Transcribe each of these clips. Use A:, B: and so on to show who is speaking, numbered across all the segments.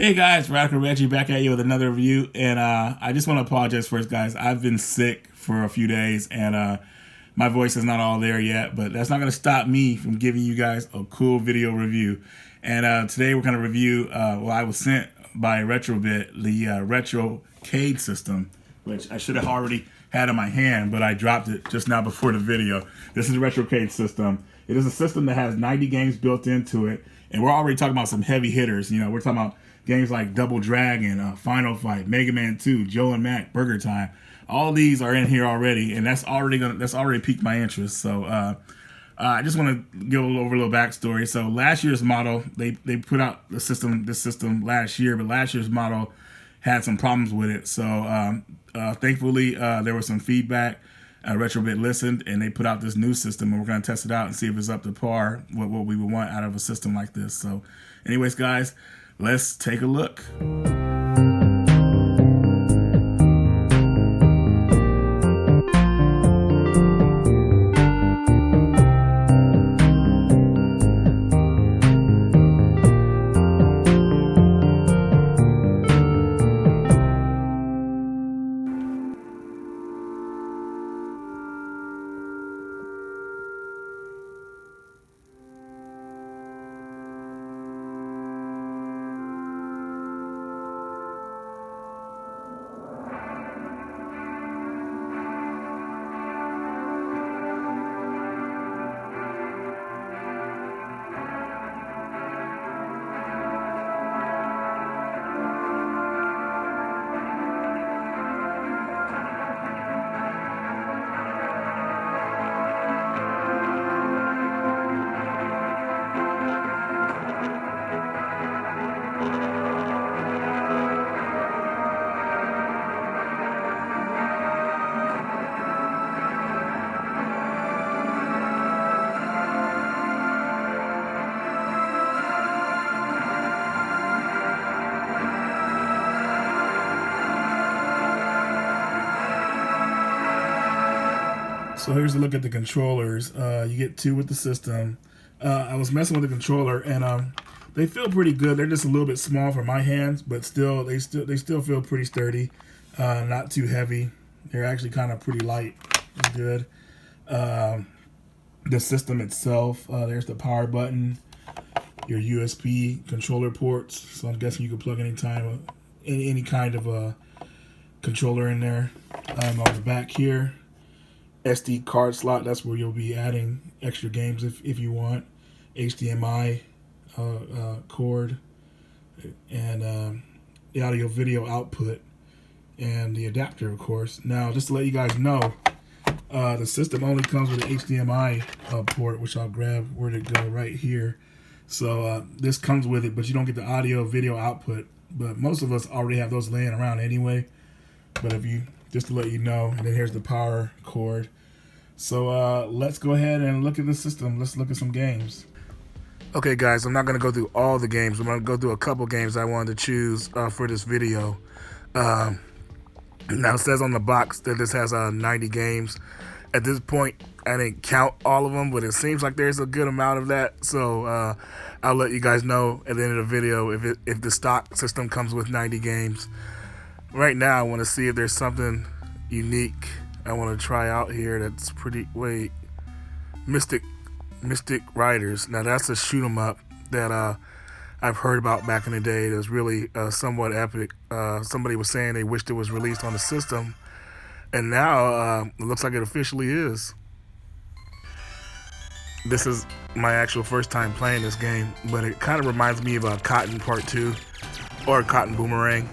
A: Hey guys, Radical Reggie back at you with another review, and I just want to apologize first, guys. I've been sick for a few days, and my voice is not all there yet, but that's not going to stop me from giving you guys a cool video review. And today we're going to review, I was sent by Retrobit, the Retro-Cade system, which I should have already had in my hand, but I dropped it just now before the video. This is the Retro-Cade system. It is a system that has 90 games built into it, and we're already talking about some heavy hitters. You know, we're talking about games like Double Dragon, Final Fight, Mega Man 2, Joe and Mac, Burger Time. All these are in here already, and that's already piqued my interest. So I just want to go over a little backstory. So last year's model, they put out this system last year, but last year's model had some problems with it. So thankfully, there was some feedback. Retrobit listened, and they put out this new system, and we're going to test it out and see if it's up to par what we would want out of a system like this. So anyways, guys, let's take a look. So here's a look at the controllers. You get two with the system. I was messing with the controller, and they feel pretty good. They're just a little bit small for my hands, but they still feel pretty sturdy. Not too heavy. They're actually kind of pretty light. It's good. The system itself. There's the power button. Your USB controller ports. So I'm guessing you can plug any kind of a controller in there. On the back here, SD card slot, that's where you'll be adding extra games if you want. HDMI cord, and the audio video output, and the adapter, of course. Now, just to let you guys know, the system only comes with an HDMI port, which I'll grab. Where'd it go? Right here. So this comes with it, but you don't get the audio video output. But most of us already have those laying around anyway. But just to let you know, and then here's the power cord. So let's go ahead and look at the system. Let's look at some games. Okay, guys, I'm not going to go through all the games. I'm going to go through a couple games I wanted to choose for this video. Now, it says on the box that this has 90 games. At this point, I didn't count all of them, but it seems like there's a good amount of that. So I'll let you guys know at the end of the video if the stock system comes with 90 games. Right now, I want to see if there's something unique I want to try out here that's pretty. Wait, Mystic Riders. Now that's a shoot 'em up that I've heard about back in the day. It was really somewhat epic. Somebody was saying they wished it was released on the system, and now it looks like it officially is. This is my actual first time playing this game, but it kind of reminds me of Cotton Part 2 or Cotton Boomerang.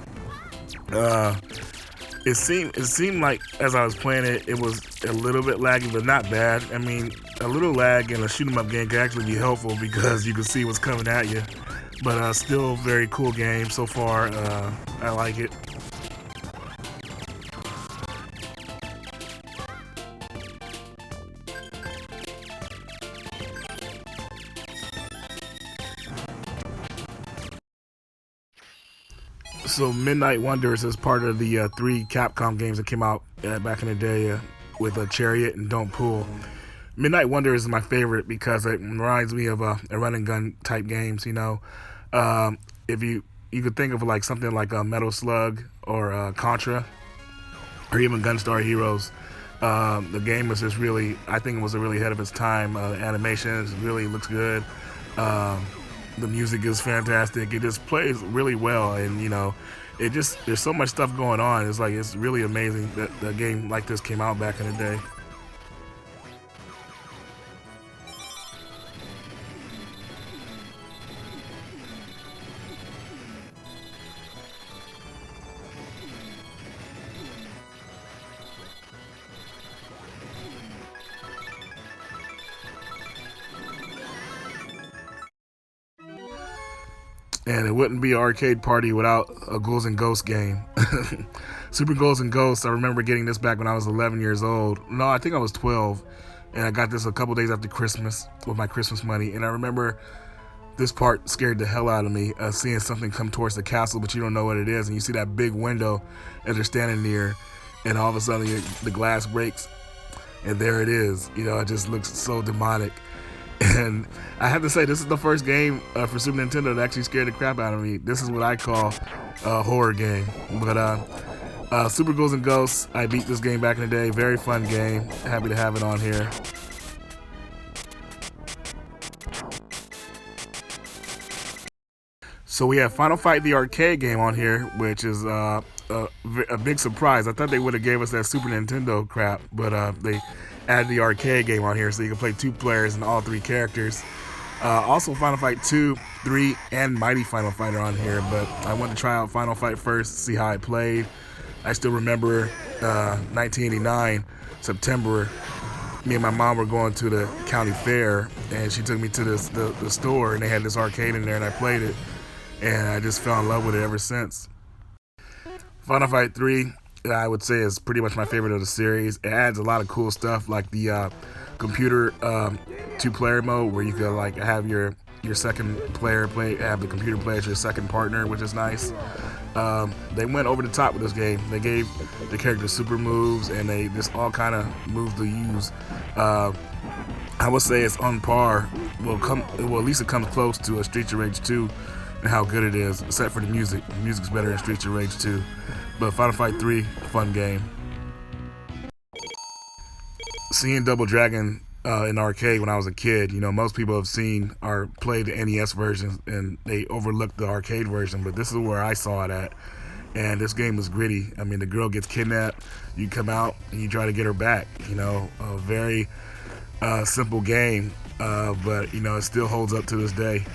A: It seemed like as I was playing it, it was a little bit laggy, but not bad. I mean, a little lag in a shoot 'em up game can actually be helpful because you can see what's coming at you. But still, very cool game so far. I like it. So Midnight Wonders is part of the 3 Capcom games that came out back in the day with Chariot and Don't Pull. Midnight Wonders is my favorite because it reminds me of a run and gun type games. You know, if you you could think of like something like a Metal Slug or Contra or even Gunstar Heroes. The game was just really, I think it was really ahead of its time. The animation really looks good. The music is fantastic. It just plays really well, and it just, there's so much stuff going on. It's like, it's really amazing that a game like this came out back in the day. And it wouldn't be an arcade party without a Ghouls and Ghosts game. Super Ghouls and Ghosts, I remember getting this back when I was 11 years old. No, I think I was 12. And I got this a couple days after Christmas with my Christmas money. And I remember this part scared the hell out of me, seeing something come towards the castle, but you don't know what it is. And you see that big window as they're standing near. And all of a sudden, the glass breaks. And there it is. It just looks so demonic. And I have to say, this is the first game for Super Nintendo that actually scared the crap out of me. This is what I call a horror game. But Super Ghouls and Ghosts, I beat this game back in the day. Very fun game. Happy to have it on here. So we have Final Fight the arcade game on here, which is a big surprise. I thought they would have gave us that Super Nintendo crap, but they add the arcade game on here so you can play 2 players and all 3 characters. Also Final Fight 2, 3, and Mighty Final Fight are on here, but I wanted to try out Final Fight first, see how it played. I still remember 1989, September, me and my mom were going to the county fair, and she took me to the store, and they had this arcade in there, and I played it, and I just fell in love with it ever since. Final Fight 3, I would say, is pretty much my favorite of the series. It adds a lot of cool stuff, like the computer 2-player mode, where you could like have your second player have the computer play as your second partner, which is nice. They went over the top with this game. They gave the characters super moves, and they just all kind of moves to use. I would say it's on par. Well, at least it comes close to a Streets of Rage 2 and how good it is, except for the music. The music's better in Streets of Rage 2. But Final Fight 3, fun game. Seeing Double Dragon in arcade when I was a kid, most people have seen or played the NES version and they overlooked the arcade version, but this is where I saw it at. And this game is gritty. I mean, the girl gets kidnapped, you come out and you try to get her back. A very simple game, but it still holds up to this day.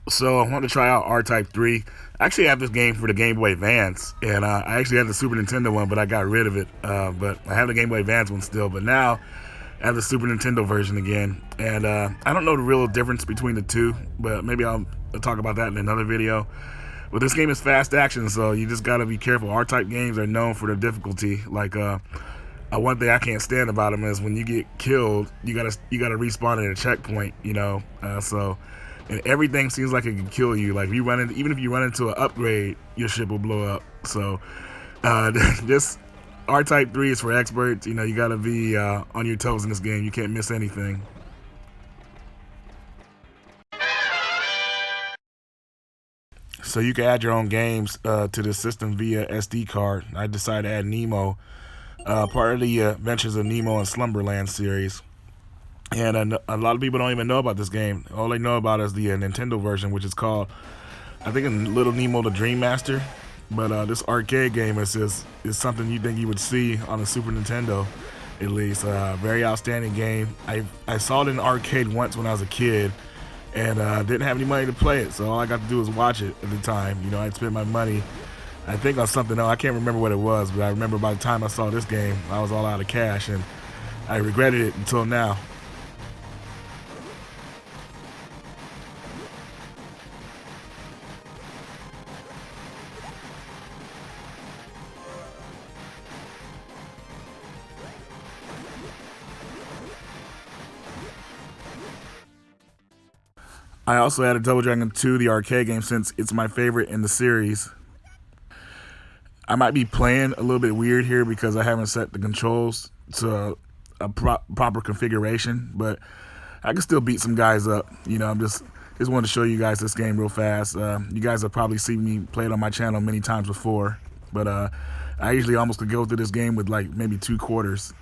A: So I wanted to try out R-Type 3. I actually have this game for the Game Boy Advance, and I actually had the Super Nintendo one, but I got rid of it. But I have the Game Boy Advance one still, but now I have the Super Nintendo version again. And I don't know the real difference between the two, but maybe I'll talk about that in another video. But this game is fast action, so you just gotta be careful. R-Type games are known for their difficulty. Like one thing I can't stand about them is when you get killed, you gotta respawn at a checkpoint. And everything seems like it can kill you. Like even if you run into an upgrade, your ship will blow up. So this R-Type 3 is for experts. You gotta be on your toes in this game. You can't miss anything. So you can add your own games to the system via SD card. I decided to add Nemo, part of the Adventures of Nemo and Slumberland series. And a lot of people don't even know about this game. All they know about is the Nintendo version, which is called, I think, Little Nemo the Dream Master. But this arcade game is something you think you would see on a Super Nintendo, at least. Very outstanding game. I saw it in an arcade once when I was a kid, and didn't have any money to play it, so all I got to do was watch it at the time. I'd spend my money, I think, on something else. I can't remember what it was, but I remember by the time I saw this game, I was all out of cash, and I regretted it until now. I also added Double Dragon 2, the arcade game, since it's my favorite in the series. I might be playing a little bit weird here because I haven't set the controls to a proper configuration, but I can still beat some guys up. You know, I'm just wanted to show you guys this game real fast. You guys have probably seen me play it on my channel many times before, but I usually almost could go through this game with like maybe 2 quarters.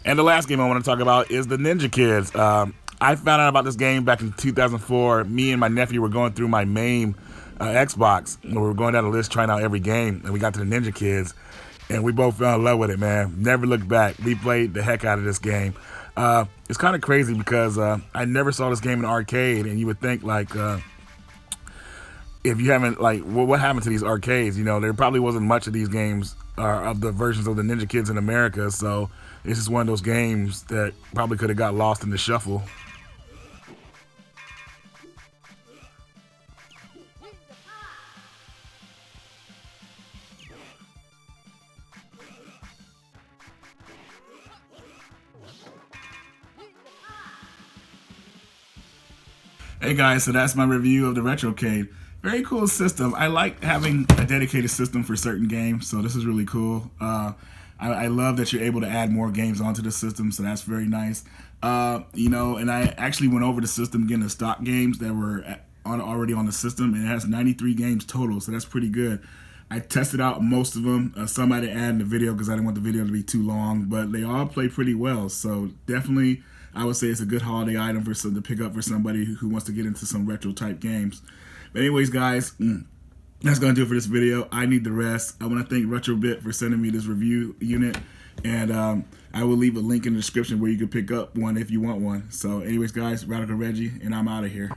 A: And the last game I want to talk about is the Ninja Kids. I found out about this game back in 2004. Me and my nephew were going through my main Xbox, and we were going down the list trying out every game, and we got to the Ninja Kids, and we both fell in love with it, man. Never looked back. We played the heck out of this game. It's kind of crazy because I never saw this game in arcade, and you would think like, if you haven't, like, what happened to these arcades? You know, there probably wasn't much of these games of the versions of the Ninja Kids in America, so it's just one of those games that probably could have got lost in the shuffle. Hey guys, so that's my review of the RetroCade. Very cool system. I like having a dedicated system for certain games, so this is really cool. I love that you're able to add more games onto the system, so that's very nice. You know, and I actually went over the system getting the stock games that were already on the system, and it has 93 games total, so that's pretty good. I tested out most of them. Some I didn't add in the video because I didn't want the video to be too long, but they all play pretty well, so definitely I would say it's a good holiday item to pick up for somebody who wants to get into some retro type games. But anyways, guys, that's going to do it for this video. I need the rest. I want to thank RetroBit for sending me this review unit. And I will leave a link in the description where you can pick up one if you want one. So anyways, guys, Radical Reggie, and I'm out of here.